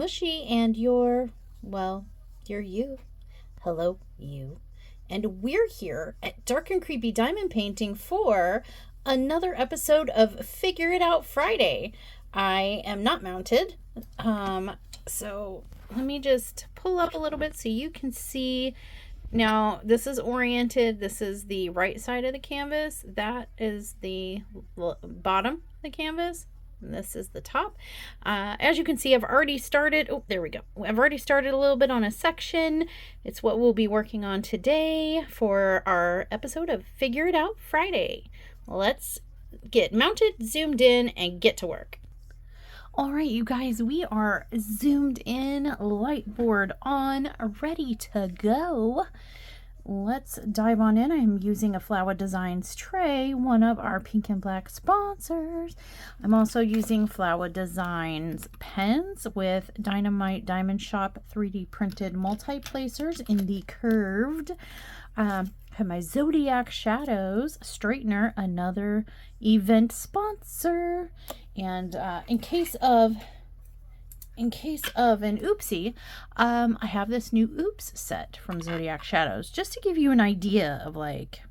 mushy and you're, well, you're you. Hello, you. And we're here at Dark and Creepy Diamond Painting for another episode of Figure It Out Friday. I am not mounted, so let me just pull up a little bit so you can see. Now, this is oriented. This is the right side of the canvas. That is the bottom of the canvas. And this is the top. As you can see, I've already started. Oh, there we go. I've already started a little bit on a section. It's what we'll be working on today for our episode of Figure It Out Friday. Let's get mounted, zoomed in, and get to work. All right, you guys, we are zoomed in, light board on, ready to go. Let's dive on in. I'm using a Flower Designs tray, one of our pink and black sponsors. I'm also using Flower Designs pens with Dynamite Diamond Shop 3D printed multi-placers in the curved. I have my Zodiac Shadows straightener, another event sponsor. And in case of an oopsie, I have this new oops set from Zodiac Shadows, just to give you an idea of like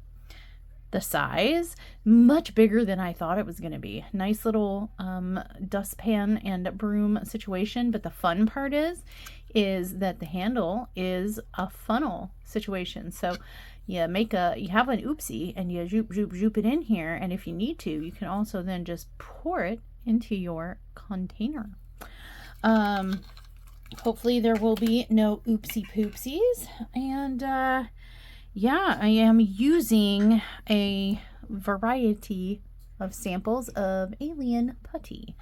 the size. Much bigger than I thought it was going to be. Nice little dustpan and broom situation, but the fun part is that the handle is a funnel situation. So you have an oopsie and you zoop it in here, and if you need to, you can also then just pour it into your container. Hopefully there will be no oopsie poopsies. And yeah, I am using a variety of samples of alien putty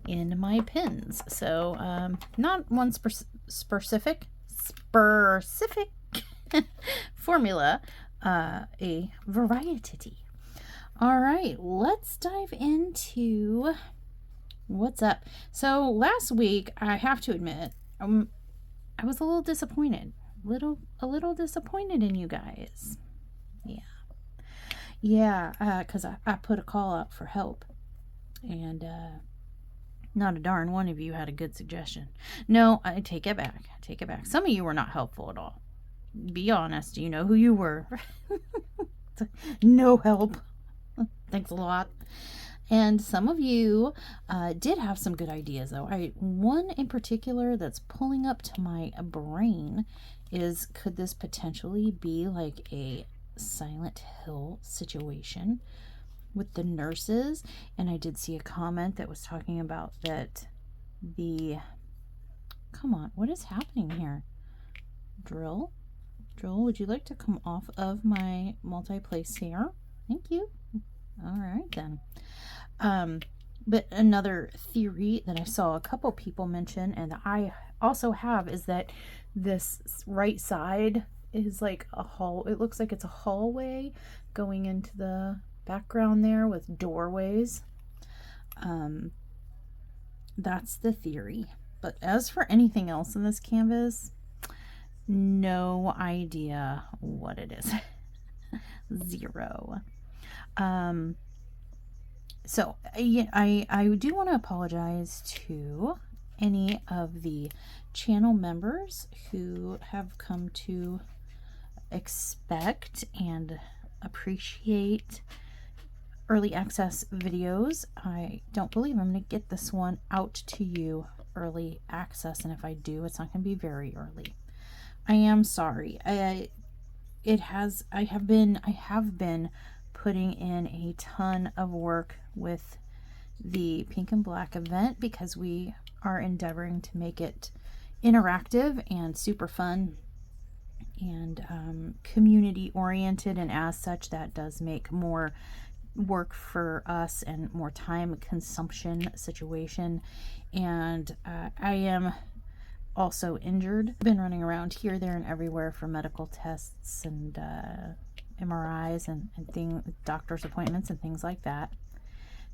in my pens. So not one specific formula, a variety. All right, let's dive into what's up. So last week, I have to admit, I was a little disappointed. A little disappointed in you guys. Yeah, because I put a call out for help, and not a darn one of you had a good suggestion. No, I take it back. Some of you were not helpful at all. Be honest, you know who you were. No help. Thanks a lot. And some of you did have some good ideas, though. One in particular that's pulling up to my brain is, could this potentially be like a Silent Hill situation with the nurses? And I did see a comment that was talking about that come on, what is happening here? Drill, would you like to come off of my multi-place here? Thank you. All right, then. But another theory that I saw a couple people mention, and I also have, is that this right side is like a hall. It looks like it's a hallway going into the background there with doorways. That's the theory. But as for anything else in this canvas, no idea what it is. Zero. So I do want to apologize to any of the channel members who have come to expect and appreciate early access videos. I don't believe I'm going to get this one out to you early access, and if I do, it's not going to be very early. I am sorry. I have been putting in a ton of work with the pink and black event because we are endeavoring to make it interactive and super fun and community oriented, and as such that does make more work for us and more time consumption situation. And I am also injured. Been running around here, there, and everywhere for medical tests and MRIs and doctor's appointments and things like that.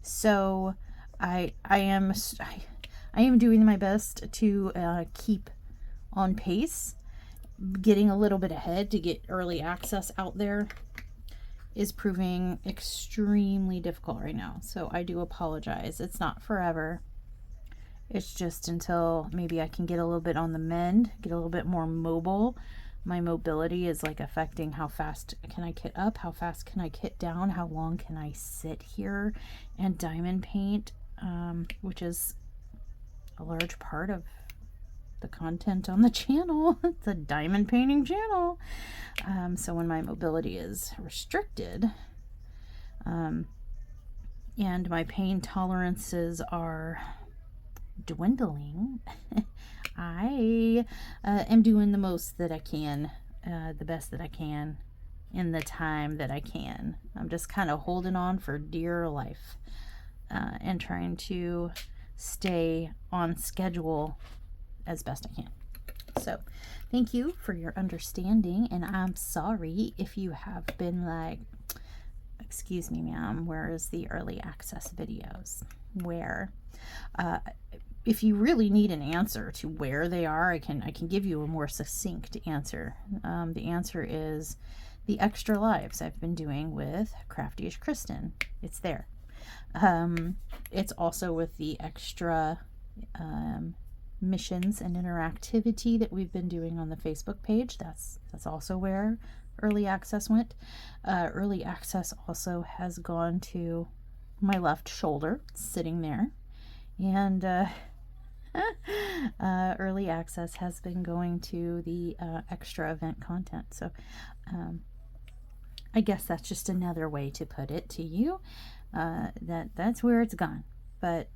So I am doing my best to keep on pace. Getting a little bit ahead to get early access out there is proving extremely difficult right now. So I do apologize. It's not forever. It's just until maybe I can get a little bit on the mend, get a little bit more mobile. My mobility is like affecting how fast can I kit up, how fast can I kit down, how long can I sit here and diamond paint, which is a large part of the content on the channel. It's a diamond painting channel. So when my mobility is restricted, and my pain tolerances are dwindling, I am doing the most that I can, the best that I can in the time that I can. I'm just kind of holding on for dear life, and trying to stay on schedule as best I can. So thank you for your understanding, and I'm sorry if you have been like, excuse me ma'am, where's the early access videos? Where if you really need an answer to where they are, I can give you a more succinct answer. The answer is the extra lives I've been doing with Crafty-ish Kristyn. It's there. It's also with the extra missions and interactivity that we've been doing on the Facebook page. That's also where early access went. Early access also has gone to my left shoulder, sitting there, and early access has been going to the extra event content. So I guess that's just another way to put it to you, that's where it's gone. But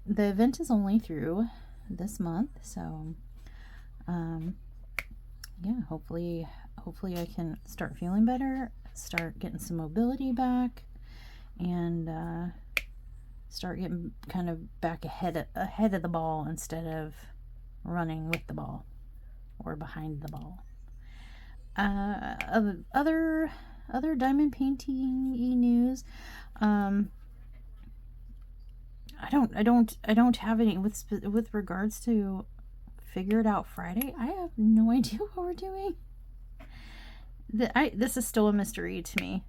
the event is only through this month, so yeah, hopefully I can start feeling better, start getting some mobility back, and start getting kind of back ahead of the ball instead of running with the ball or behind the ball. Other diamond painting news. I don't have any with regards to Figure It Out Friday. I have no idea what we're doing. This is still a mystery to me.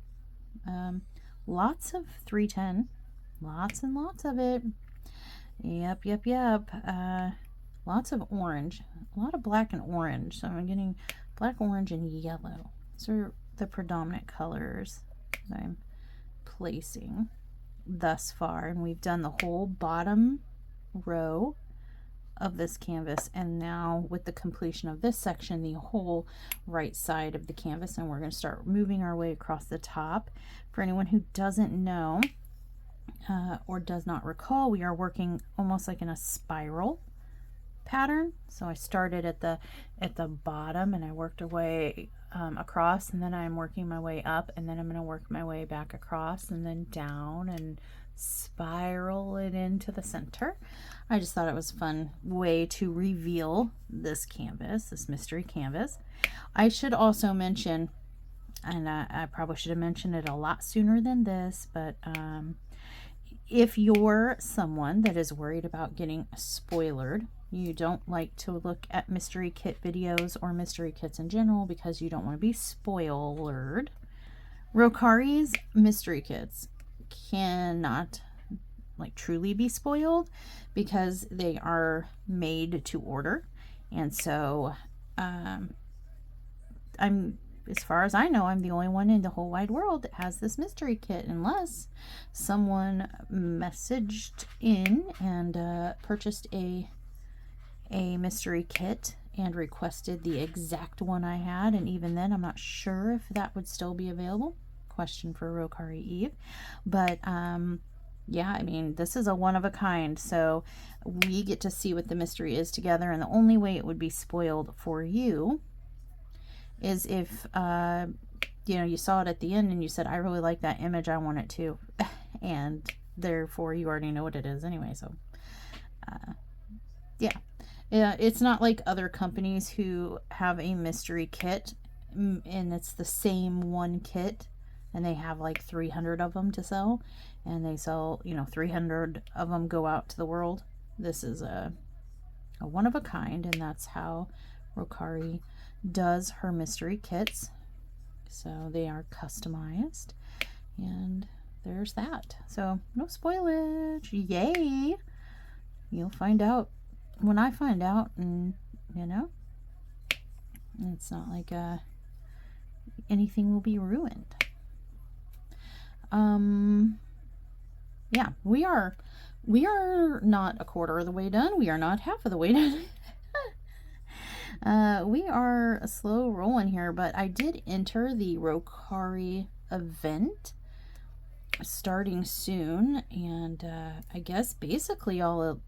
Lots of 310, lots and lots of it. Yep. Lots of orange, a lot of black and orange. So I'm getting black, orange, and yellow. Those are the predominant colors that I'm placing thus far, and we've done the whole bottom row of this canvas, and now with the completion of this section, the whole right side of the canvas, and we're going to start moving our way across the top. For anyone who doesn't know or does not recall, we are working almost like in a spiral pattern. So I started at the bottom, and I worked away across, and then I'm working my way up, and then I'm going to work my way back across and then down and spiral it into the center. I just thought it was a fun way to reveal this canvas, this mystery canvas. I should also mention, and I probably should have mentioned it a lot sooner than this, but if you're someone that is worried about getting spoilered, you don't like to look at mystery kit videos or mystery kits in general because you don't want to be spoilered, Rokkari's mystery kits cannot like truly be spoiled because they are made to order. And so I'm, as far as I know, I'm the only one in the whole wide world that has this mystery kit, unless someone messaged in and purchased a mystery kit and requested the exact one I had, and even then I'm not sure if that would still be available. Question for Rokkari Eve. But yeah, I mean, this is a one of a kind, so we get to see what the mystery is together, and the only way it would be spoiled for you is if you know, you saw it at the end and you said, I really like that image, I want it too, and therefore you already know what it is anyway. So yeah, it's not like other companies who have a mystery kit and it's the same one kit and they have like 300 of them to sell, and they sell, you know, 300 of them go out to the world. This is a one of a kind, and that's how Rokkari does her mystery kits. So they are customized, and there's that. So no spoilage. Yay! You'll find out when I find out, and you know, it's not like anything will be ruined. Yeah, we are not a quarter of the way done. We are not half of the way done. We are slow rolling here, but I did enter the Rokkari event starting soon, and I guess basically all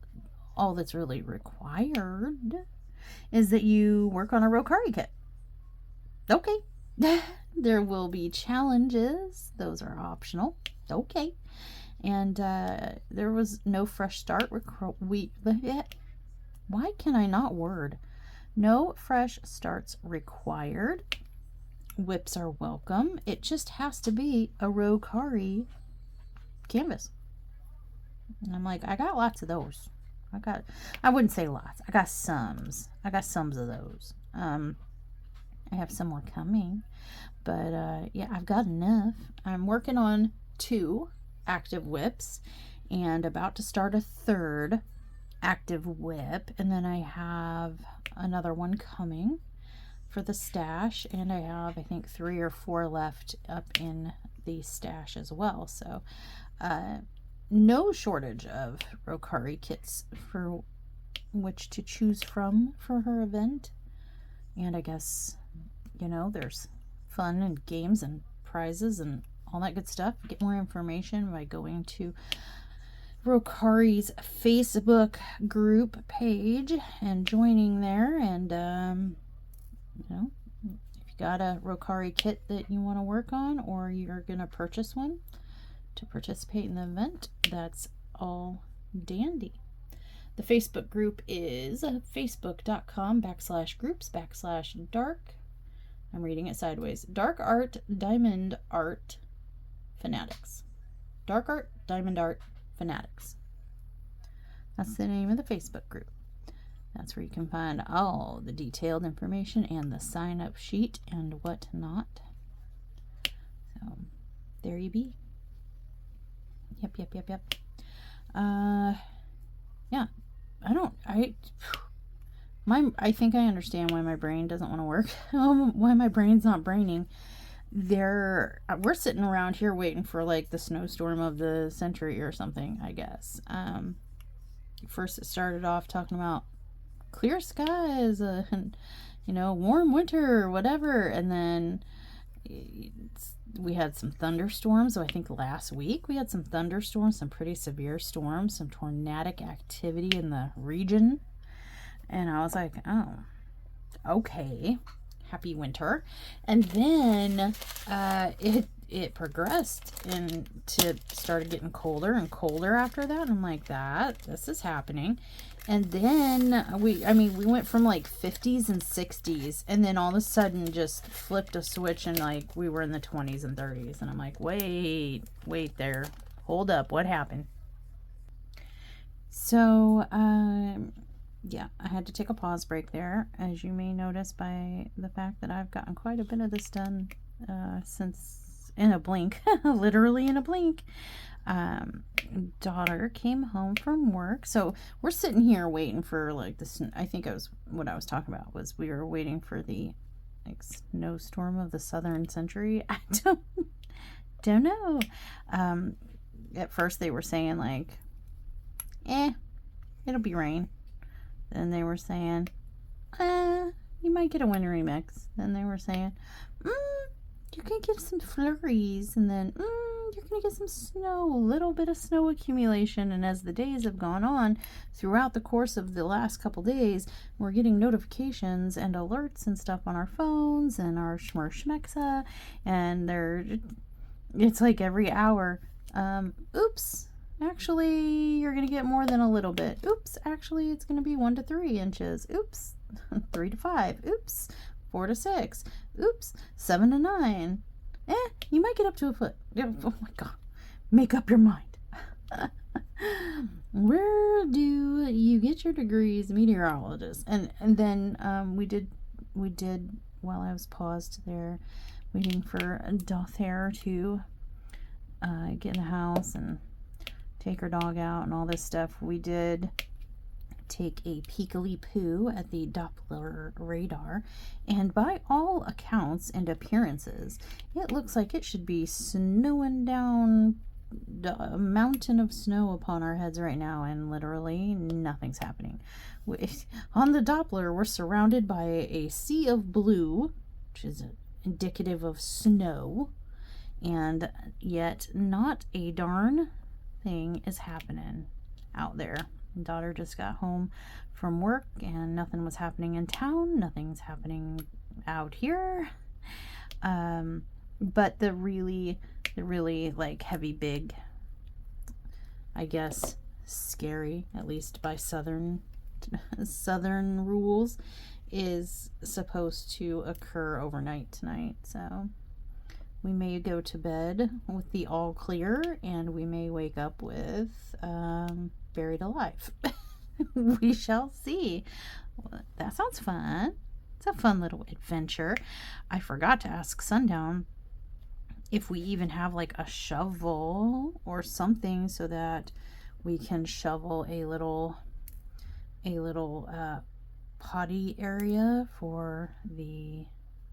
that's really required is that you work on a Rokkari kit. Okay. There will be challenges. Those are optional. Okay. And there was no fresh start. Why can I not word? No fresh starts required. Whips are welcome. It just has to be a Rokkari canvas. And I'm like, I got lots of those. I wouldn't say lots. I got sums. I got sums of those. I have some more coming. But yeah, I've got enough. I'm working on 2 active whips and about to start a 3rd active whip, and then I have another one coming for the stash, and I have, I think, 3 or 4 left up in the stash as well. So no shortage of Rokkari kits for which to choose from for her event. And I guess, you know, there's fun and games and prizes and all that good stuff. Get more information by going to Rokkari's Facebook group page and joining there. And you know, if you got a Rokkari kit that you want to work on, or you're gonna purchase one to participate in the event, that's all dandy. The Facebook group is facebook.com/groups/dark. I'm reading it sideways. Dark Art Diamond Art Fanatics. Dark Art Diamond Art Fanatics. That's the name of the Facebook group. That's where you can find all the detailed information and the sign-up sheet and whatnot. So there you be. Yep. Yeah. I think I understand why my brain doesn't want to work. Why my brain's not braining. We're sitting around here waiting for like the snowstorm of the century or something, I guess. First it started off talking about clear skies, and you know, warm winter, whatever, and then we had some thunderstorms. So I think last week we had some thunderstorms, some pretty severe storms, some tornadic activity in the region. And I was like, oh, okay, happy winter. And then it progressed and started getting colder and colder after that. And I'm like, this is happening. And then we went from like 50s and 60s, and then all of a sudden just flipped a switch and like we were in the 20s and 30s. And I'm like, wait there, hold up, what happened? So yeah, I had to take a pause break there, as you may notice by the fact that I've gotten quite a bit of this done since in a blink, literally in a blink. Daughter came home from work, so we're sitting here waiting for like this. I think what I was talking about was we were waiting for the like snowstorm of the southern century. I don't know. At first they were saying like, it'll be rain. Then they were saying, you might get a wintry mix. Then they were saying, you can get some flurries. And then, you're going to get some snow, a little bit of snow accumulation. And as the days have gone on, throughout the course of the last couple days, we're getting notifications and alerts and stuff on our phones and our schmexa. And it's like every hour, oops. Actually, you're going to get more than a little bit. Oops, actually, it's going to be 1 to 3 inches. Oops, 3 to 5. Oops, 4 to 6. Oops, 7 to 9. You might get up to a foot. Oh my God. Make up your mind. Where do you get your degrees, meteorologist? And then we did while I was paused there, waiting for Dothair to get in the house and take her dog out and all this stuff. We did take a peekly poo at the Doppler radar, and by all accounts and appearances, it looks like it should be snowing down a mountain of snow upon our heads right now, and literally nothing's happening. On the Doppler, we're surrounded by a sea of blue, which is indicative of snow, and yet not a darn thing is happening out there. Daughter just got home from work and nothing was happening in town. Nothing's happening out here. But the really like heavy, big, I guess scary, at least by southern rules, is supposed to occur overnight tonight. So we may go to bed with the all clear, and we may wake up with buried alive. We shall see. Well, that sounds fun. It's a fun little adventure. I forgot to ask Sundown if we even have like a shovel or something so that we can shovel a little potty area for the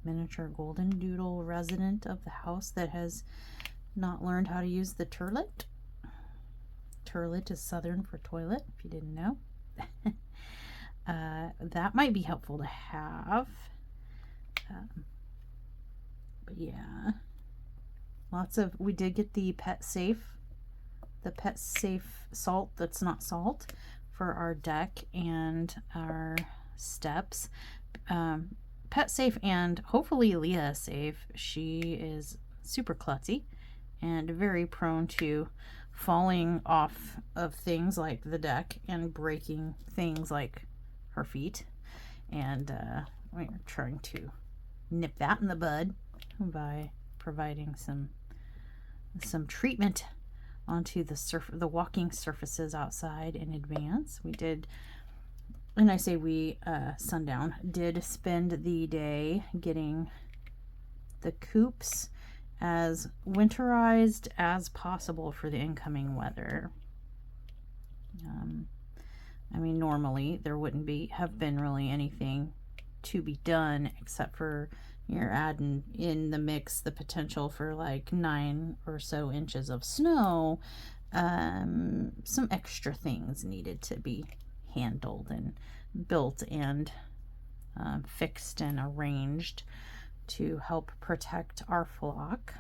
miniature golden doodle resident of the house that has not learned how to use the turlet. Turlet is Southern for toilet, if you didn't know. That might be helpful to have. But yeah, we did get the pet safe salt that's not salt for our deck and our steps. Pet safe, and hopefully Leah is safe. She is super klutzy and very prone to falling off of things like the deck and breaking things like her feet, and we're trying to nip that in the bud by providing some treatment onto the walking surfaces outside in advance. We did, and I say we, Sundown did spend the day getting the coops as winterized as possible for the incoming weather. I mean, normally there wouldn't have been really anything to be done except for you're adding in the mix the potential for like 9 or so inches of snow. Some extra things needed to be handled and built and fixed and arranged to help protect our flock.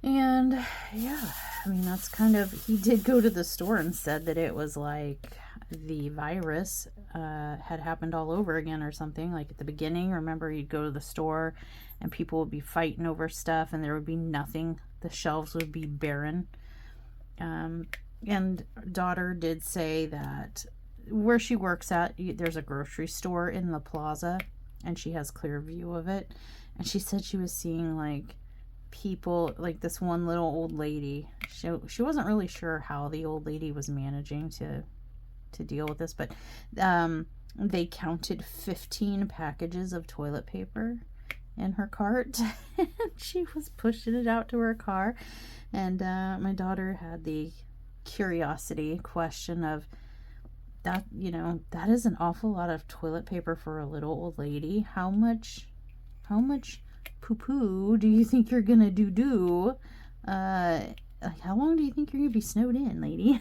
And yeah, I mean, that's kind of, he did go to the store and said that it was like the virus had happened all over again or something. Like at the beginning, remember, you'd go to the store and people would be fighting over stuff and there would be nothing. The shelves would be barren. And daughter did say that where she works at, there's a grocery store in the plaza and she has clear view of it. And she said she was seeing like people, like this one little old lady. She wasn't really sure how the old lady was managing to deal with this, but they counted 15 packages of toilet paper in her cart. She was pushing it out to her car, and my daughter had the curiosity question of that, you know, that is an awful lot of toilet paper for a little old lady. How much poo-poo do you think you're gonna do? Like, how long do you think you're gonna be snowed in, lady?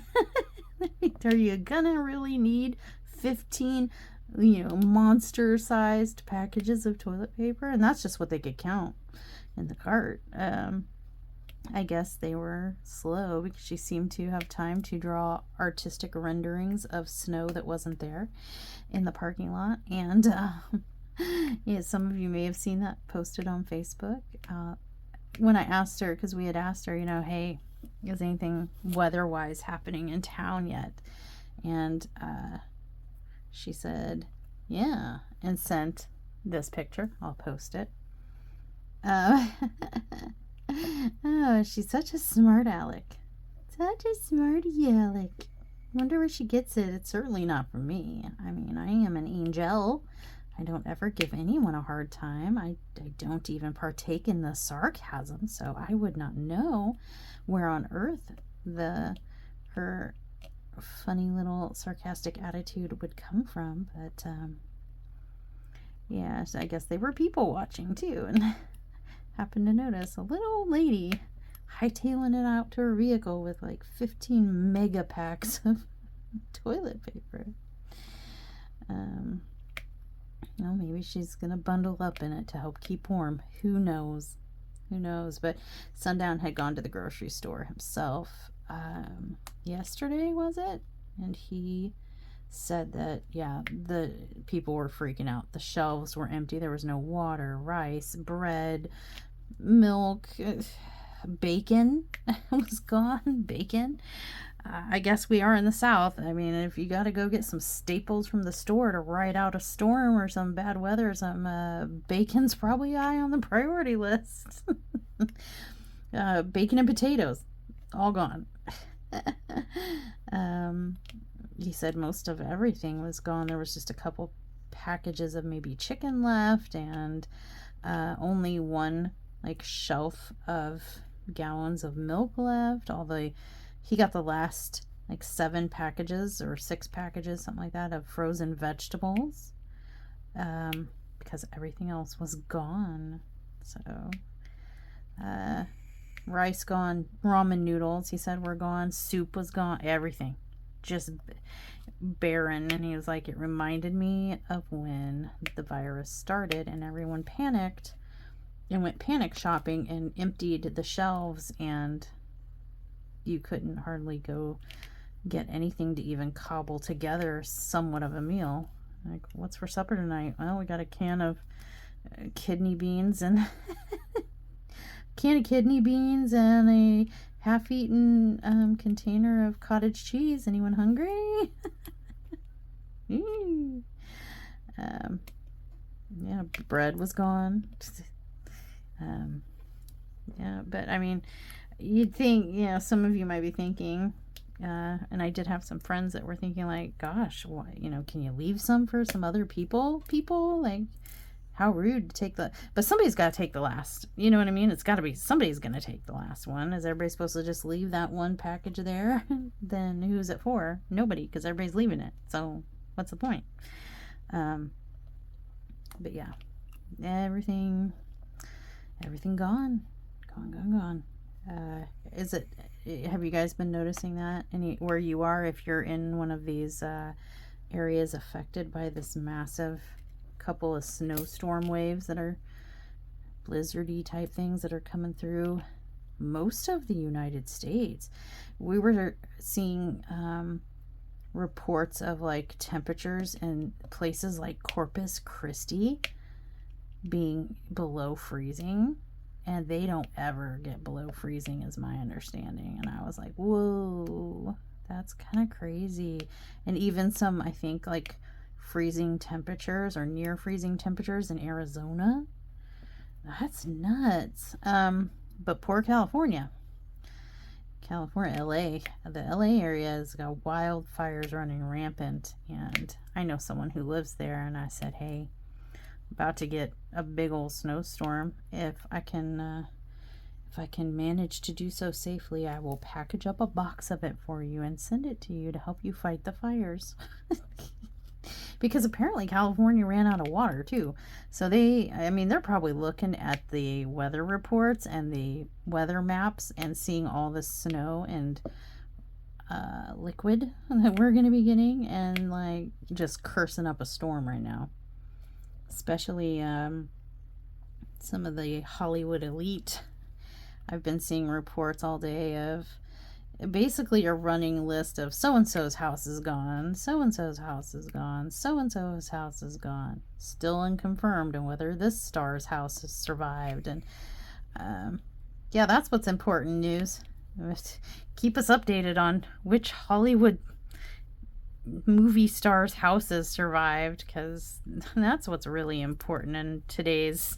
Are you gonna really need 15, you know, monster-sized packages of toilet paper? And that's just what they could count in the cart. I guess they were slow because she seemed to have time to draw artistic renderings of snow that wasn't there in the parking lot. And yeah, some of you may have seen that posted on Facebook. When I asked her, because we had asked her, you know, hey, is anything weather-wise happening in town yet? And she said, yeah, and sent this picture. I'll post it. Oh, she's such a smart aleck. Such a smarty aleck. Wonder where she gets it. It's certainly not from me. I mean, I am an angel. I don't ever give anyone a hard time. I don't even partake in the sarcasm, so I would not know where on earth her funny little sarcastic attitude would come from, but yeah, so I guess they were people watching too, and happened to notice a little old lady hightailing it out to her vehicle with like 15 mega packs of toilet paper. Well, maybe she's gonna bundle up in it to help keep warm. Who knows? Who knows? But Sundown had gone to the grocery store himself yesterday, was it? And he said that, yeah, the people were freaking out. The shelves were empty. There was no water, rice, bread, milk, bacon was gone. Bacon. I guess we are in the South. I mean, if you got to go get some staples from the store to ride out a storm or some bad weather or something, bacon's probably high on the priority list. Bacon and potatoes, all gone. He said most of everything was gone. There was just a couple packages of maybe chicken left, and only one like shelf of gallons of milk left. He got the last like 7 packages or 6 packages, something like that, of frozen vegetables, because everything else was gone. So rice gone, ramen noodles, he said, were gone, soup was gone, everything just barren. And he was like, it reminded me of when the virus started and everyone panicked and went panic shopping and emptied the shelves, and you couldn't hardly go get anything to even cobble together somewhat of a meal. Like, what's for supper tonight? Well, we got a can of kidney beans and a half-eaten container of cottage cheese. Anyone hungry? Yeah, bread was gone. Yeah, but I mean, you'd think, you know, some of you might be thinking, and I did have some friends that were thinking like, gosh, why, you know, can you leave some for some other people? Like, how rude to take but somebody's got to take the last, you know what I mean? It's got to be, somebody's going to take the last one. Is everybody supposed to just leave that one package there? Then who's it for? Nobody, because everybody's leaving it. So what's the point? But yeah, everything gone. Have you guys been noticing that where you are, if you're in one of these areas affected by this massive couple of snowstorm waves that are blizzardy type things that are coming through most of the United States? We were seeing reports of like temperatures in places like Corpus Christi being below freezing, and they don't ever get below freezing is my understanding. And I was like, whoa, that's kind of crazy. And even some, I think, like freezing temperatures or near freezing temperatures in Arizona. That's nuts. But poor California, LA, the LA area has got wildfires running rampant, and I know someone who lives there, and I said, hey, about to get a big old snowstorm. If I can manage to do so safely, I will package up a box of it for you and send it to you to help you fight the fires. Because apparently California ran out of water too. So they're probably looking at the weather reports and the weather maps and seeing all the snow and liquid that we're going to be getting, and like just cursing up a storm right now. Especially some of the Hollywood elite. I've been seeing reports all day of basically a running list of so-and-so's house is gone, so-and-so's house is gone, so-and-so's house is gone. Still unconfirmed on whether this star's house has survived. And yeah, that's what's important news. Keep us updated on which Hollywood movie stars' houses survived, because that's what's really important in today's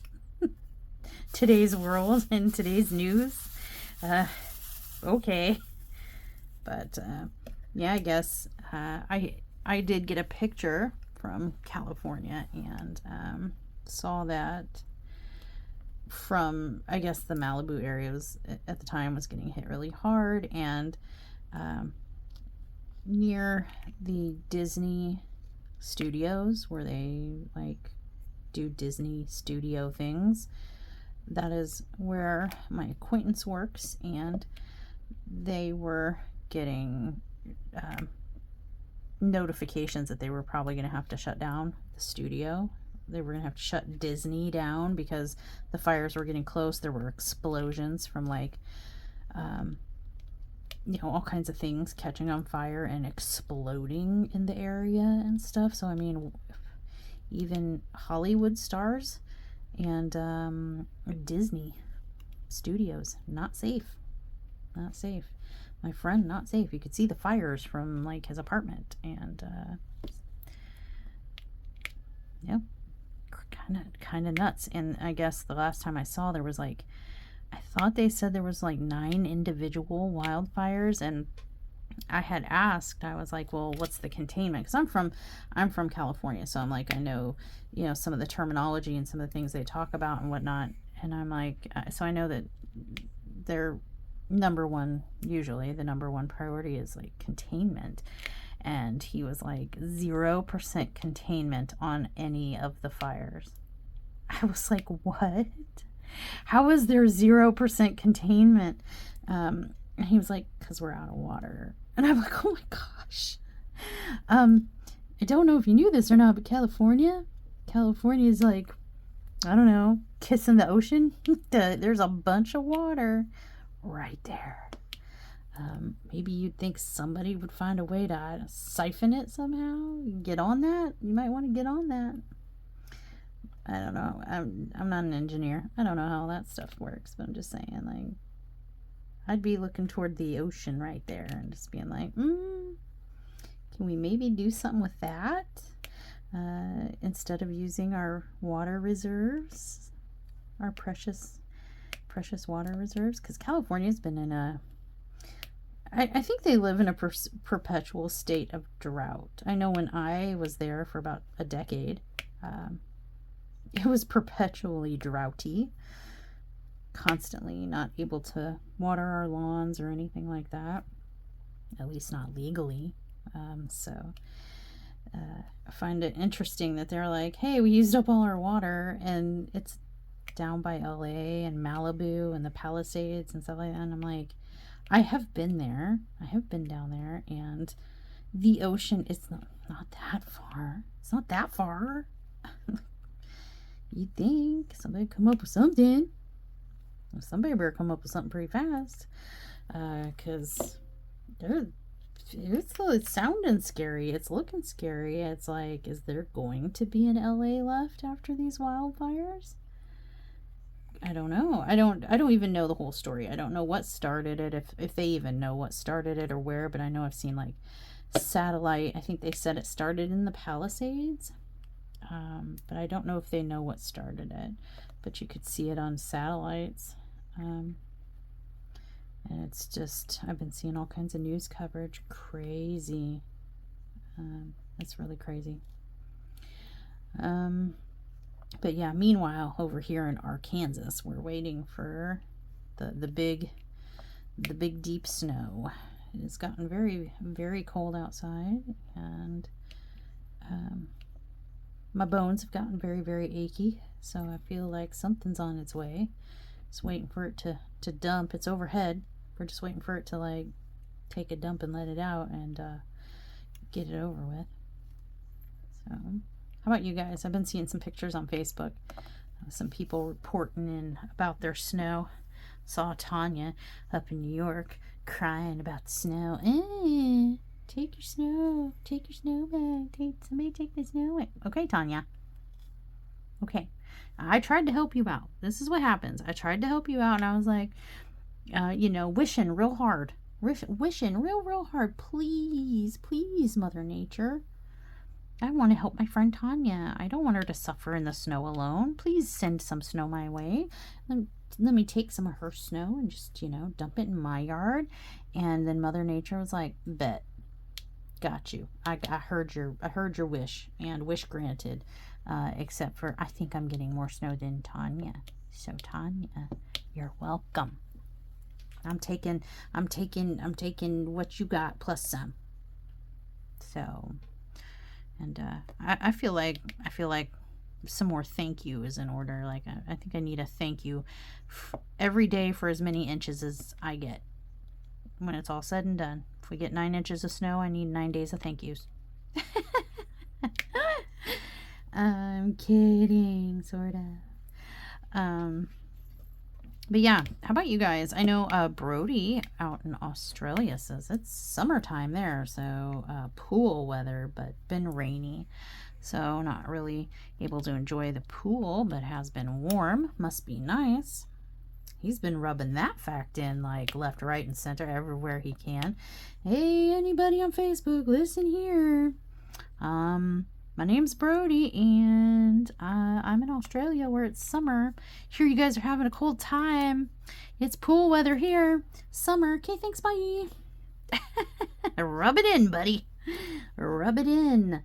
world and today's news. Okay, but yeah, I guess I did get a picture from California and saw that from, I guess, the Malibu area was at the time was getting hit really hard, and near the Disney studios where they like do Disney studio things. That is where my acquaintance works, and they were getting notifications that they were probably going to have to shut down the studio. They were going to have to shut Disney down because the fires were getting close. There were explosions from like you know, all kinds of things catching on fire and exploding in the area and stuff. So I mean, even Hollywood stars and Disney studios, not safe. Not safe. My friend, not safe. You could see the fires from like his apartment, and yeah, kind of nuts. And I guess the last time I saw, there was like, I thought they said there was like 9 individual wildfires, and I had asked, I was like, well, what's the containment? Because I'm from California, so I'm like, I know, you know, some of the terminology and some of the things they talk about and whatnot. And I'm like, so I know that their number one, usually the number one priority is like containment. And he was like 0% containment on any of the fires. I was like, what? How is there 0% containment? And he was like, because we're out of water. And I'm like, oh my gosh. I don't know if you knew this or not, but California is like, I don't know, kissing the ocean. There's a bunch of water right there. Maybe you'd think somebody would find a way to siphon it somehow. Get on that. You might want to get on that. I don't know. I'm not an engineer. I don't know how that stuff works, but I'm just saying, like, I'd be looking toward the ocean right there and just being like, can we maybe do something with that instead of using our water reserves, our precious water reserves? Because California's been in a, I think they live in a perpetual state of drought. I know when I was there for about a decade, it was perpetually droughty, constantly not able to water our lawns or anything like that, at least not legally. So I find it interesting that they're like, hey, we used up all our water, and it's down by LA and Malibu and the Palisades and stuff like that. And I'm like, I have been there. I have been down there, and the ocean is not that far. It's not that far. You'd think somebody come up with something. Somebody better come up with something pretty fast. Because it's sounding scary. It's looking scary. It's like, is there going to be an LA left after these wildfires? I don't know. I don't even know the whole story. I don't know what started it, if they even know what started it or where, but I know I've seen like satellite. I think they said it started in the Palisades. But I don't know if they know what started it, but you could see it on satellites. And it's just, I've been seeing all kinds of news coverage. Crazy. It's really crazy. But yeah, meanwhile, over here in Arkansas, we're waiting for the big deep snow. It's gotten very, very cold outside, and my bones have gotten very, very achy, so I feel like something's on its way. Just waiting for it to dump. It's overhead. We're just waiting for it to like take a dump and let it out and get it over with. So, how about you guys? I've been seeing some pictures on Facebook. Some people reporting in about their snow. Saw Tanya up in New York crying about the snow. Take your snow bag. Somebody take the snow bag. Okay, Tanya. Okay. I tried to help you out. This is what happens. I tried to help you out, and I was like, wishing real hard. Wishing real hard. Please, Mother Nature. I want to help my friend Tanya. I don't want her to suffer in the snow alone. Please send some snow my way. Let me take some of her snow and just, dump it in my yard. And then Mother Nature was like, bet. Got you. I heard your wish, and wish granted. Except for I think I'm getting more snow than Tanya. So Tanya, you're welcome. I'm taking what you got plus some. So, and I feel like some more thank you is in order. Like I think I need a thank you every day for as many inches as I get. When it's all said and done, if we get 9 inches of snow, I need 9 days of thank yous. I'm kidding, sort of. But yeah, how about you guys? I know Brody out in Australia says it's summertime there, so pool weather, but been rainy. So not really able to enjoy the pool, but has been warm. Must be nice. He's been rubbing that fact in like left, right, and center everywhere he can. Hey, anybody on Facebook, listen here. My name's Brody, and I'm in Australia where it's summer. Here you guys are having a cold time. It's pool weather here. Summer. Okay, thanks, bye. Rub it in, buddy. Rub it in.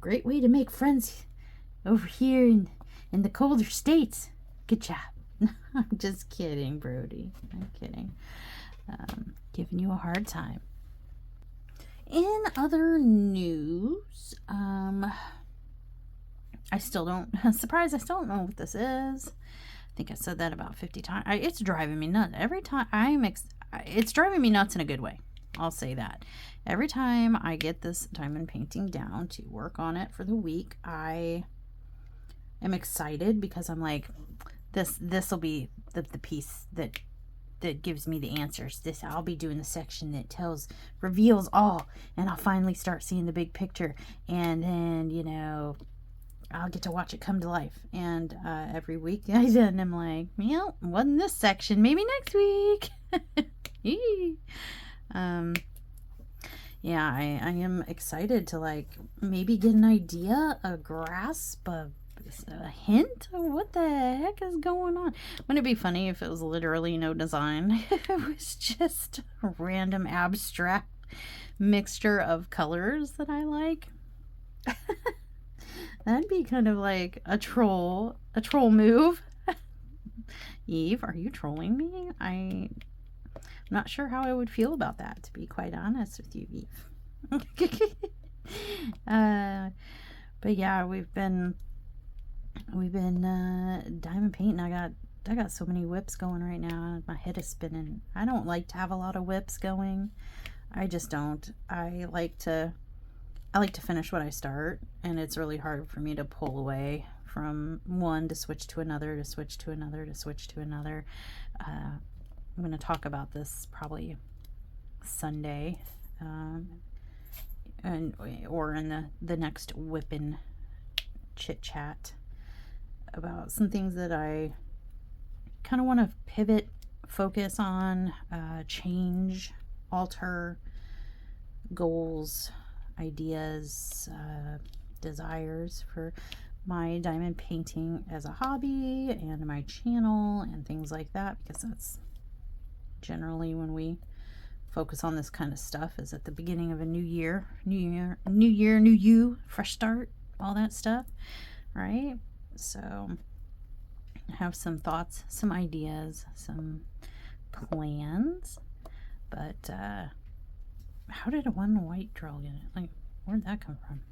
Great way to make friends over here in the colder states. Good job. I'm just kidding, Brody. I'm kidding. Giving you a hard time. In other news, I still don't, surprise, I still don't know what this is. I think I said that about 50 times. It's driving me nuts. Every time it's driving me nuts in a good way. I'll say that. Every time I get this diamond painting down to work on it for the week, I am excited because I'm like, this will be the piece that gives me the answers. I'll be doing the section that reveals all, and I'll finally start seeing the big picture, and then I'll get to watch it come to life. And every week I'm like, well, wasn't this section, maybe next week. Yeah, I am excited to like maybe get an idea, a grasp, a hint of what the heck is going on. Wouldn't it be funny if it was literally no design? It was just a random abstract mixture of colors that I like. That'd be kind of like a troll move. Eve, are you trolling me? I'm not sure how I would feel about that, to be quite honest with you, Eve. But yeah, we've been diamond painting. I got so many whips going right now. My head is spinning. I don't like to have a lot of whips going. I just don't. I like to finish what I start, and it's really hard for me to pull away from one to switch to another, to switch to another, to switch to another. I'm going to talk about this probably Sunday, or in the next whipping chit chat about some things that I kind of want to pivot, focus on, change, alter, goals, ideas, desires for my diamond painting as a hobby and my channel and things like that, because that's generally when we focus on this kind of stuff, is at the beginning of a new year, new you, fresh start, all that stuff, right? So I have some thoughts, some ideas, some plans, but how did one white drill get it? Like, where'd that come from?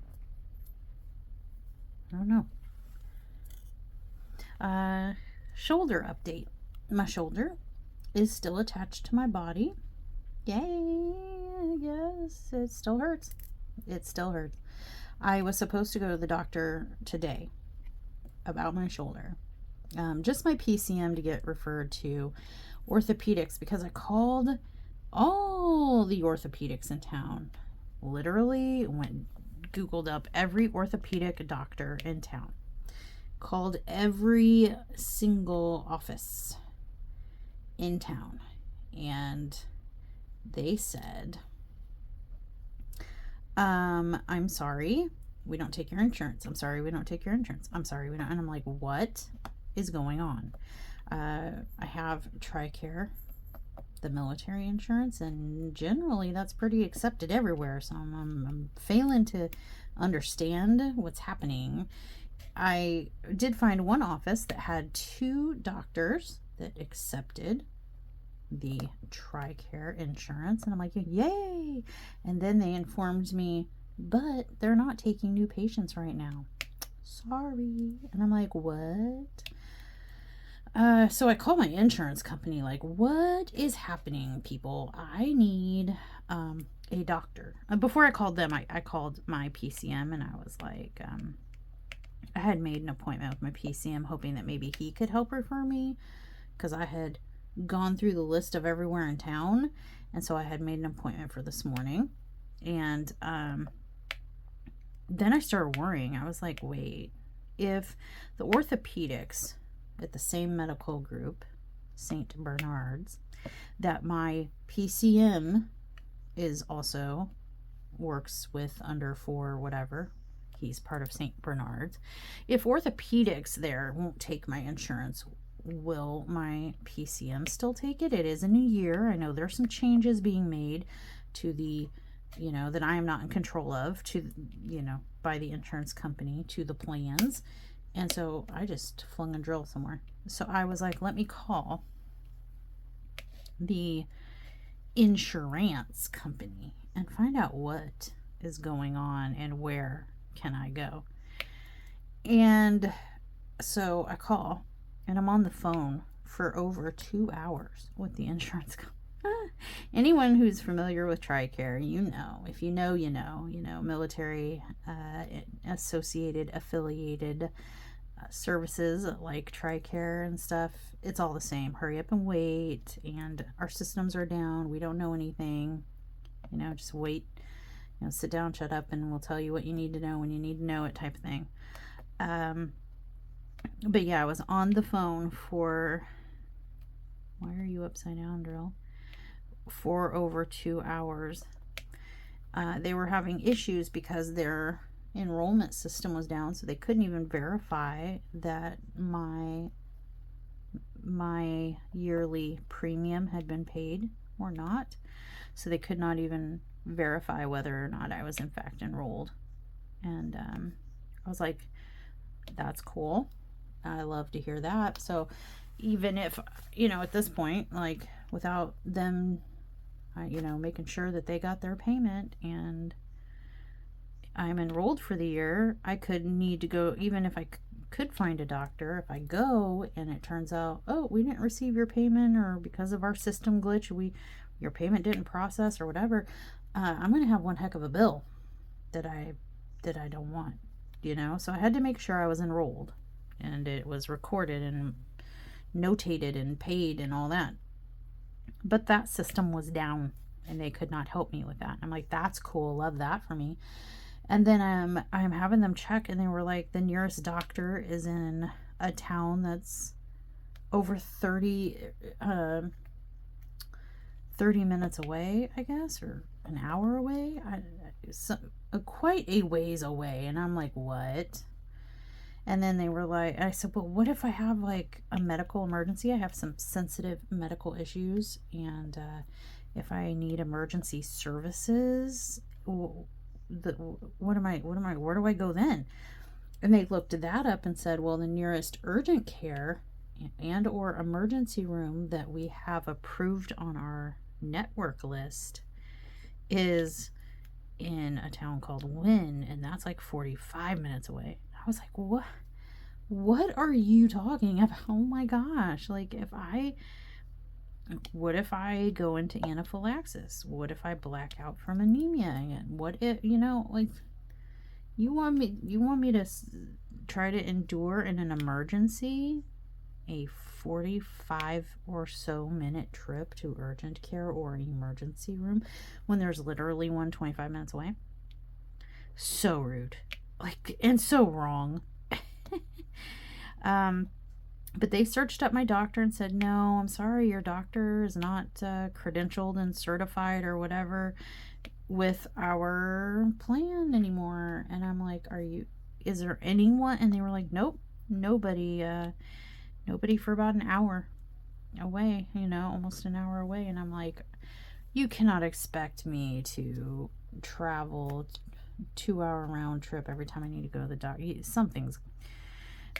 I don't know. Shoulder update. My shoulder is still attached to my body. Yay! Yes, it still hurts. It still hurts. I was supposed to go to the doctor today about my shoulder. Just my PCM to get referred to orthopedics, because I called all the orthopedics in town. Literally Googled up every orthopedic doctor in town. Called every single office in town. And they said, I'm sorry, we don't take your insurance. I'm sorry, we don't take your insurance. I'm sorry, we don't. And I'm like, what is going on? I have TRICARE, the military insurance, and generally that's pretty accepted everywhere. So I'm failing to understand what's happening. I did find one office that had 2 doctors that accepted the TRICARE insurance. And I'm like, yay! And then they informed me, but they're not taking new patients right now. Sorry. And I'm like, what? So I called my insurance company, like, what is happening, people? I need a doctor. Before I called them, I called my PCM, and I was like, I had made an appointment with my PCM hoping that maybe he could help refer me, because I had gone through the list of everywhere in town, and so I had made an appointment for this morning. And then I started worrying. I was like, wait, if the orthopedics at the same medical group, St. Bernard's, that my PCM is also works with under for whatever, he's part of St. Bernard's. If orthopedics there won't take my insurance, will my PCM still take it? It is a new year. I know there's some changes being made to the, you know, that I am not in control of, to, you know, by the insurance company, to the plans. And so I just flung a drill somewhere. So I was like, let me call the insurance company and find out what is going on and where can I go. And so I call, and I'm on the phone for over 2 hours with the insurance company. Anyone who's familiar with TRICARE, you know. If you know, you know. You know, military associated, affiliated services like TRICARE and stuff. It's all the same. Hurry up and wait, and our systems are down. We don't know anything. You know, just wait. You know, sit down, shut up, and we'll tell you what you need to know when you need to know it, type of thing. But yeah, I was on the phone for, why are you upside down, Drill? For over 2 hours. They were having issues because their enrollment system was down, so they couldn't even verify that my yearly premium had been paid or not. So they could not even verify whether or not I was in fact enrolled. And I was like, that's cool. I love to hear that. So even if, you know, at this point, like, without them, you know, making sure that they got their payment and I'm enrolled for the year, I could need to go, even if I could find a doctor, if I go and it turns out, oh, we didn't receive your payment, or because of our system glitch, your payment didn't process or whatever, I'm going to have one heck of a bill that I don't want, you know? So I had to make sure I was enrolled and it was recorded and notated and paid and all that. But that system was down and they could not help me with that. I'm like, that's cool. Love that for me. And then I'm having them check, and they were like, the nearest doctor is in a town that's over 30 minutes away, I guess, or an hour away. Quite a ways away. And I'm like, what? And then they were like, I said, well, what if I have like a medical emergency? I have some sensitive medical issues, and if I need emergency services, where do I go then? And they looked that up and said, well, the nearest urgent care and or emergency room that we have approved on our network list is in a town called Wynn, and that's like 45 minutes away. I was like, what are you talking about? Oh my gosh. Like, what if I go into anaphylaxis? What if I black out from anemia again? What if, you know, like, you want me to try to endure in an emergency a 45 or so minute trip to urgent care or emergency room when there's literally one 25 minutes away? So rude, like, and so wrong. But they searched up my doctor and said, no, I'm sorry, your doctor is not credentialed and certified or whatever with our plan anymore. And I'm like, is there anyone? And they were like, nope, nobody for about an hour away, you know, almost an hour away. And I'm like, you cannot expect me to travel 2 hour round trip every time I need to go to the doctor. Something's,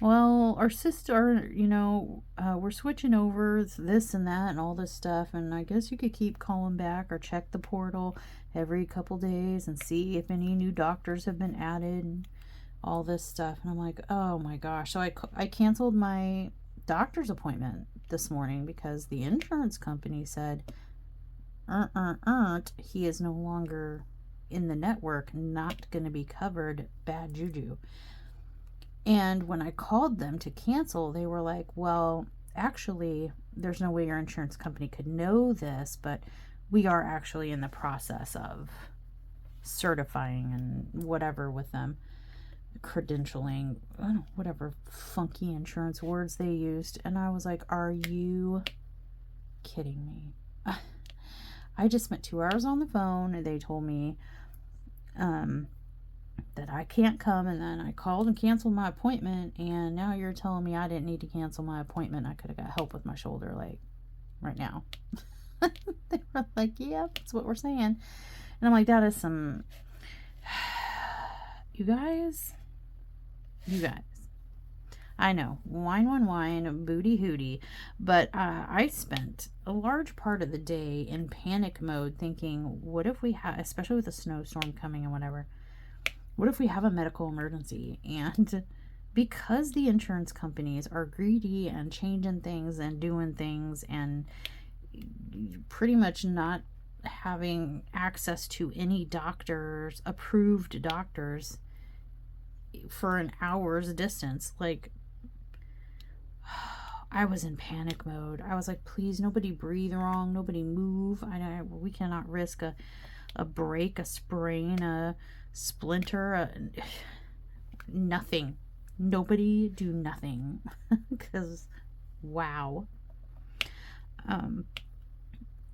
well, our sister, we're switching over this and that and all this stuff. And I guess you could keep calling back or check the portal every couple days and see if any new doctors have been added and all this stuff. And I'm like, oh my gosh. So I canceled my doctor's appointment this morning because the insurance company said, he is no longer in the network, not going to be covered, bad juju. And when I called them to cancel, they were like, well, actually, there's no way your insurance company could know this, but we are actually in the process of certifying and whatever with them, credentialing, whatever funky insurance words they used. And I was like, are you kidding me? I just spent 2 hours on the phone and they told me that I can't come, and then I called and canceled my appointment, and now you're telling me I didn't need to cancel my appointment. I could have got help with my shoulder like right now. They were like, yep, that's what we're saying. And I'm like, that is some you guys, I know, wine, booty hootie, but I spent a large part of the day in panic mode thinking, what if we have, especially with a snowstorm coming and whatever, what if we have a medical emergency? And because the insurance companies are greedy and changing things and doing things and pretty much not having access to any doctors, approved doctors, for an hour's distance, like, I was in panic mode. I was like, please, nobody breathe wrong, nobody move. We cannot risk a break, a sprain, a splinter, nothing. Nobody do nothing. Because, wow.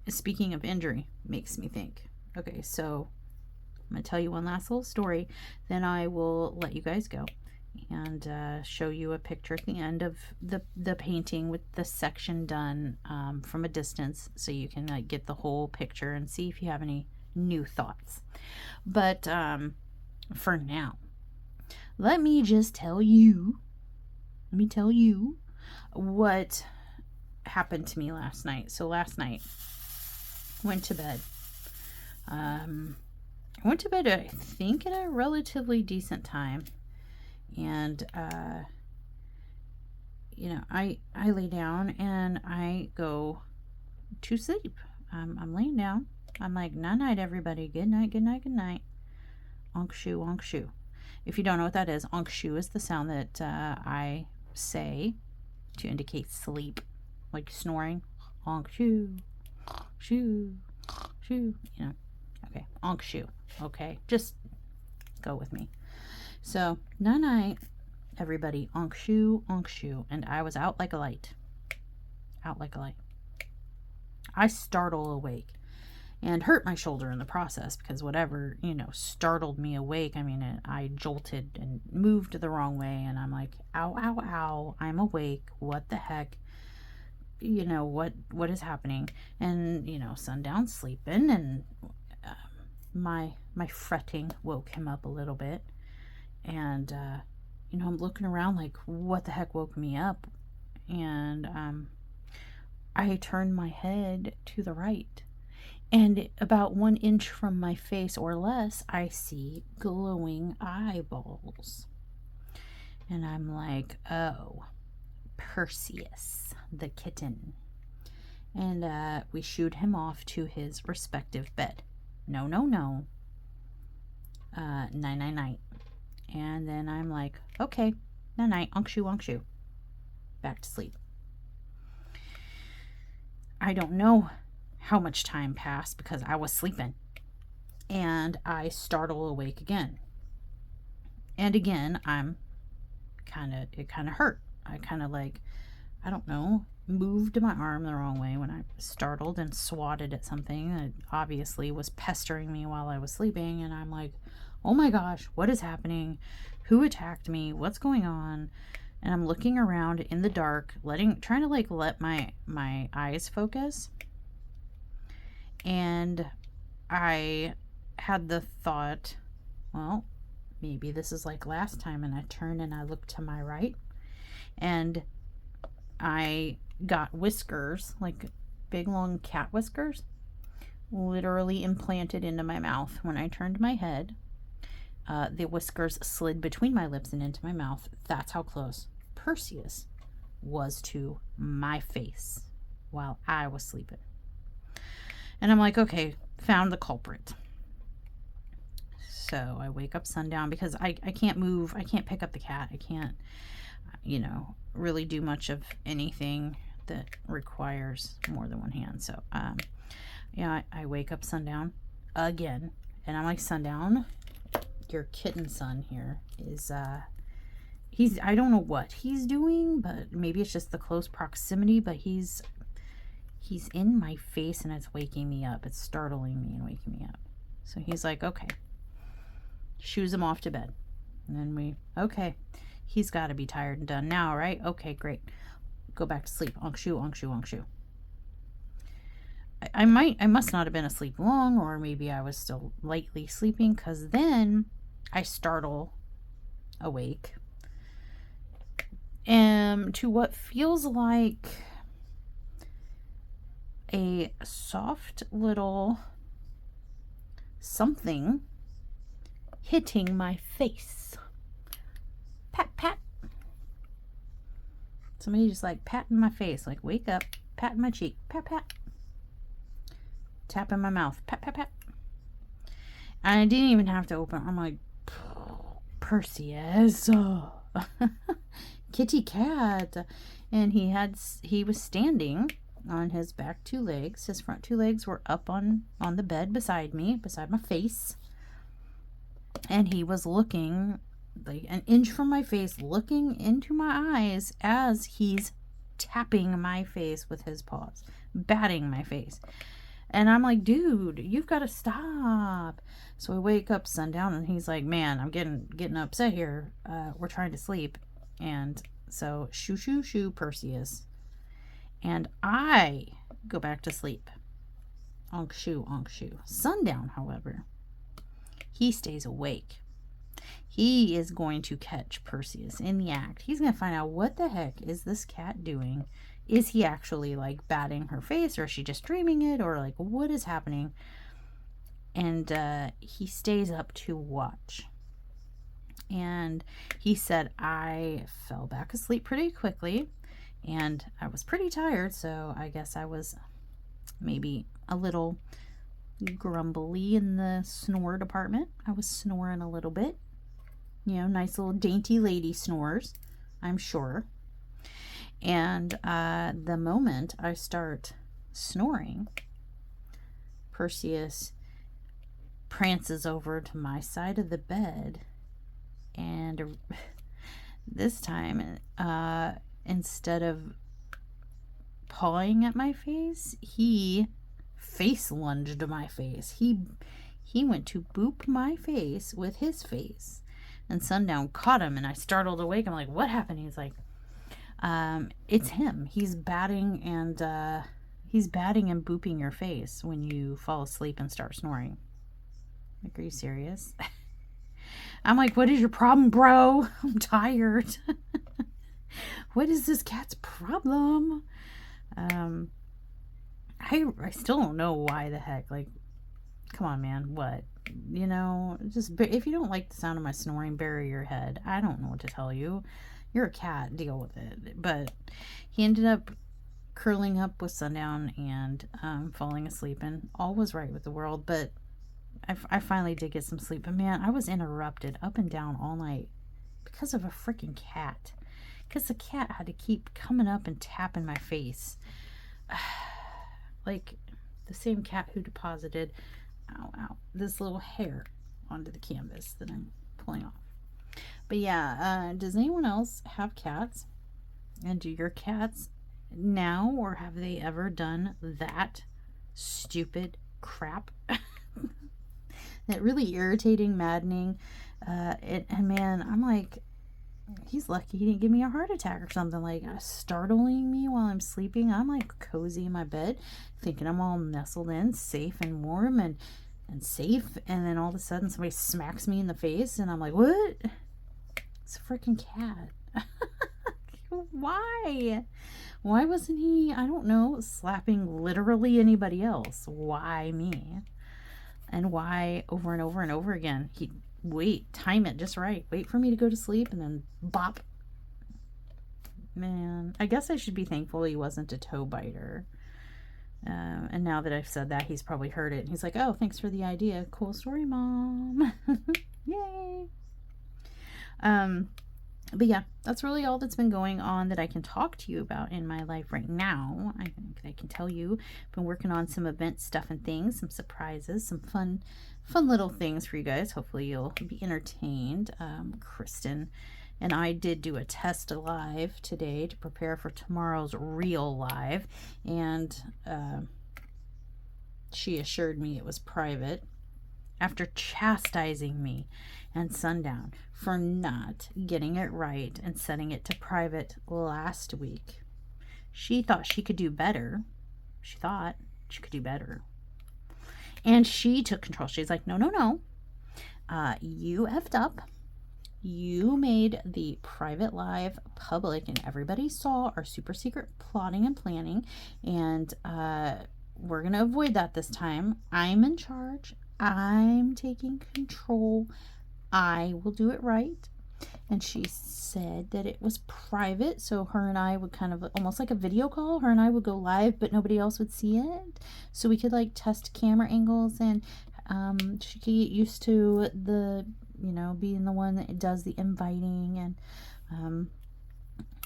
Speaking of injury, makes me think. Okay, so I'm going to tell you one last little story, then I will let you guys go and show you a picture at the end of the painting with the section done from a distance, so you can get the whole picture and see if you have any new thoughts. But for now, let me tell you what happened to me last night. So last night, went to bed. I went to bed, I think, at a relatively decent time. And, I lay down and I go to sleep. I'm laying down. I'm like, night, everybody. Good night, good night, good night. Onk shoo, onk shoo. If you don't know what that is, onk shoo is the sound that I say to indicate sleep, like snoring. Onk shoo, shoo, shoo. Okay, onk shoo. Okay, just go with me. So, night, everybody. Onk shoo, onk shoo. And I was out like a light. I startle awake and hurt my shoulder in the process because whatever, startled me awake. I mean, I jolted and moved the wrong way, and I'm like, ow, ow, ow. I'm awake. What the heck? What is happening? And, sundown sleeping, and my fretting woke him up a little bit. And, I'm looking around like, what the heck woke me up? And I turned my head to the right. And about 1 inch from my face or less, I see glowing eyeballs. And I'm like, oh, Percy, the kitten. And we shooed him off to his respective bed. No. Night. And then I'm like, okay, night, onk shoo. Back to sleep. I don't know how much time passed because I was sleeping. And I startle awake again. And again, it kind of hurt. I kind of moved my arm the wrong way when I startled and swatted at something that obviously was pestering me while I was sleeping. And I'm like, oh my gosh, what is happening? Who attacked me? What's going on? And I'm looking around in the dark, trying to let my eyes focus. And I had the thought, well, maybe this is like last time. And I turned and I looked to my right, And I got whiskers, like big long cat whiskers, literally implanted into my mouth. When I turned my head, the whiskers slid between my lips and into my mouth. That's how close Perseus was to my face while I was sleeping. And I'm like, okay, found the culprit. So I wake up sundown because I can't move. I can't pick up the cat. I can't, really do much of anything that requires more than one hand. So, I wake up sundown again. And I'm like, sundown, your kitten son here is, I don't know what he's doing, but maybe it's just the close proximity, but he's in my face and it's waking me up. It's startling me and waking me up. So he's like, okay, shoos him off to bed. And then okay, he's got to be tired and done now, right? Okay, great. Go back to sleep. Onk shoo, onk shoo, onk shoo. I must not have been asleep long, or maybe I was still lightly sleeping, because then I startle awake to what feels like a soft little something hitting my face. Pat, pat. Somebody just like patting my face, like wake up, patting my cheek, pat, pat. Tapping my mouth, pat, pat, pat. And I didn't even have to open. I'm like, Perseus, kitty cat. And he was standing on his back two legs. His front two legs were up on the bed beside me, beside my face. And he was looking like an inch from my face, looking into my eyes as he's tapping my face with his paws, batting my face. And I'm like, dude, you've got to stop. So I wake up sundown and he's like, man, I'm getting upset here. We're trying to sleep. And so shoo, shoo, shoo, Perseus. And I go back to sleep. Onk shoo, onk shoo. Sundown, however, he stays awake. He is going to catch Perseus in the act. He's going to find out, what the heck is this cat doing? Is he actually like batting her face, or is she just dreaming it, or like what is happening? And he stays up to watch. And he said, I fell back asleep pretty quickly and I was pretty tired, so I guess I was maybe a little grumbly in the snore department. I was snoring a little bit. Nice little dainty lady snores, I'm sure. And the moment I start snoring, Perseus prances over to my side of the bed, and this time, instead of pawing at my face, he face lunged my face. He went to boop my face with his face, and Sundown caught him, and I startled awake. I'm like, what happened? He's like, it's him. He's batting and booping your face when you fall asleep and start snoring. Like, are you serious? I'm like, what is your problem, bro? I'm tired. What is this cat's problem? I still don't know why the heck. Like, come on, man. What? Just if you don't like the sound of my snoring, bury your head. I don't know what to tell you. You're a cat, deal with it. But he ended up curling up with Sundown and falling asleep, and all was right with the world. But I finally did get some sleep. But man, I was interrupted up and down all night because of a freaking cat. Because the cat had to keep coming up and tapping my face. Like the same cat who deposited this little hair onto the canvas that I'm pulling off. But yeah, does anyone else have cats? And do your cats now, or have they ever done that stupid crap? That really irritating, maddening. And man, I'm like, he's lucky he didn't give me a heart attack or something, like startling me while I'm sleeping. I'm like cozy in my bed, thinking I'm all nestled in, safe and warm and safe. And then all of a sudden somebody smacks me in the face and I'm like, what? It's a freaking cat. Why? Why wasn't he, I don't know, slapping literally anybody else? Why me? And why over and over and over again? He'd wait, time it just right. Wait for me to go to sleep and then bop. Man, I guess I should be thankful he wasn't a toe biter. And now that I've said that, he's probably heard it. He's like, oh, thanks for the idea. Cool story, Mom. Yay. But yeah, that's really all that's been going on that I can talk to you about in my life right now. I think I can tell you, been working on some event stuff and things, some surprises, some fun little things for you guys. Hopefully you'll be entertained. Kristyn and I did do a test live today to prepare for tomorrow's real live, and she assured me it was private after chastising me and Sundown for not getting it right and setting it to private last week. She thought she could do better. She thought she could do better. And she took control. She's like, no. You effed up. You made the private live public and everybody saw our super secret plotting and planning. And we're going to avoid that this time. I'm in charge. I'm taking control. I will do it right. And she said that it was private, so her and I would kind of almost like a video call. Her and I would go live, but nobody else would see it. So we could like test camera angles, and she could get used to the, being the one that does the inviting and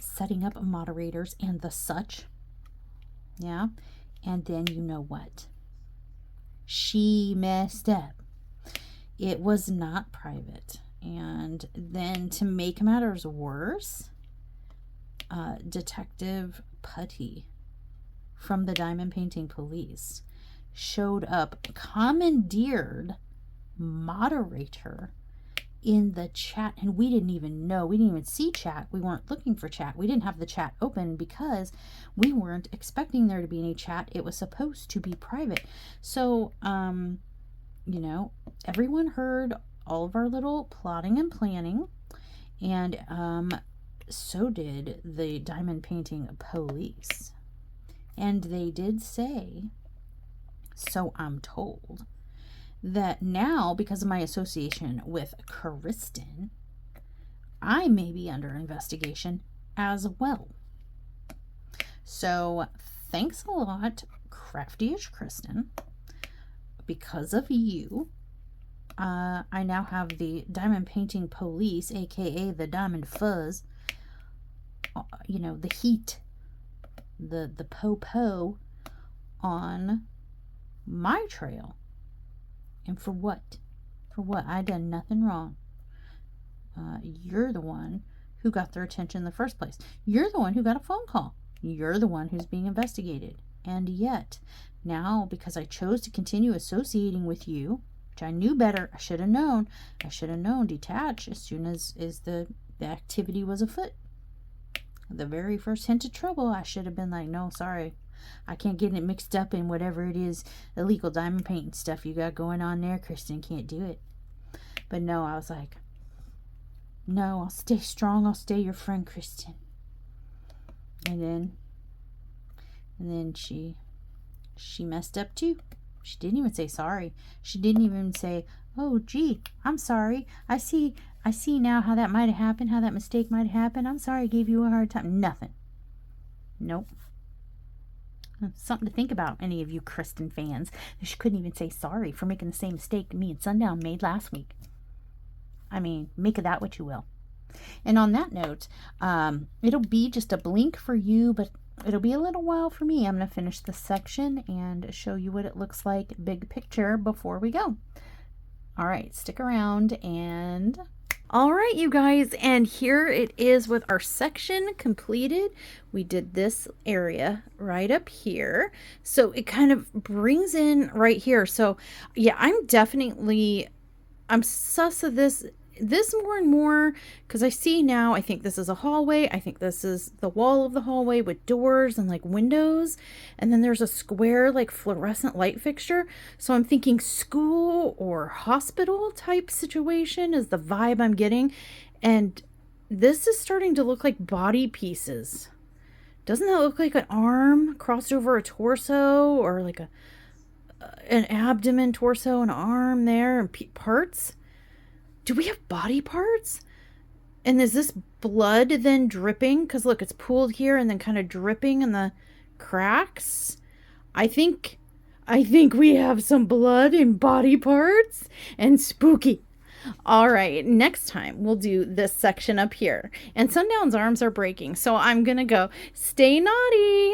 setting up moderators and the such. Yeah. And then you know what? She messed up. It was not private. And then to make matters worse, Detective Putty from the Diamond Painting Police showed up, commandeered moderator in the chat, and we didn't even know. We didn't even see chat. We weren't looking for chat. We didn't have the chat open because we weren't expecting there to be any chat. It was supposed to be private. So, everyone heard all of our little plotting and planning, and so did the Diamond Painting Police. And they did say, so I'm told, that now, because of my association with Kristyn, I may be under investigation as well. So thanks a lot, Crafty-ish Kristyn. Because of you, I now have the Diamond Painting Police, aka the Diamond Fuzz, the heat, the po-po on my trail. And for what? For what? I done nothing wrong. You're the one who got their attention in the first place. You're the one who got a phone call. You're the one who's being investigated. And yet, now, because I chose to continue associating with you, which I knew better, I should have known, detach as soon as the activity was afoot. The very first hint of trouble, I should have been like, no, sorry. I can't get it mixed up in whatever it is, illegal diamond painting stuff you got going on there. Kristyn can't do it. But no, I was like, no, I'll stay strong. I'll stay your friend, Kristyn. And then she messed up too. She didn't even say sorry. She didn't even say, oh, gee, I'm sorry. I see now how that might have happened, how that mistake might have happened. I'm sorry I gave you a hard time. Nothing. Nope. Something to think about, any of you Kristyn fans. She couldn't even say sorry for making the same mistake me and Sundown made last week. I mean, make of that what you will. And on that note, it'll be just a blink for you, but it'll be a little while for me. I'm going to finish this section and show you what it looks like big picture before we go. All right, stick around and... All right, you guys, and here it is with our section completed. We did this area right up here. So it kind of brings in right here. So yeah, I'm sus of this more and more, because I see now, I think this is a hallway. I think this is the wall of the hallway with doors and like windows. And then there's a square like fluorescent light fixture. So I'm thinking school or hospital type situation is the vibe I'm getting. And this is starting to look like body pieces. Doesn't that look like an arm crossed over a torso, or like an abdomen, torso, and arm there, and parts? Do we have body parts? And is this blood then dripping? Because look, it's pooled here and then kind of dripping in the cracks. I think we have some blood and body parts, and spooky. All right, next time we'll do this section up here. And Sundown's arms are breaking, so I'm gonna go. Stay naughty.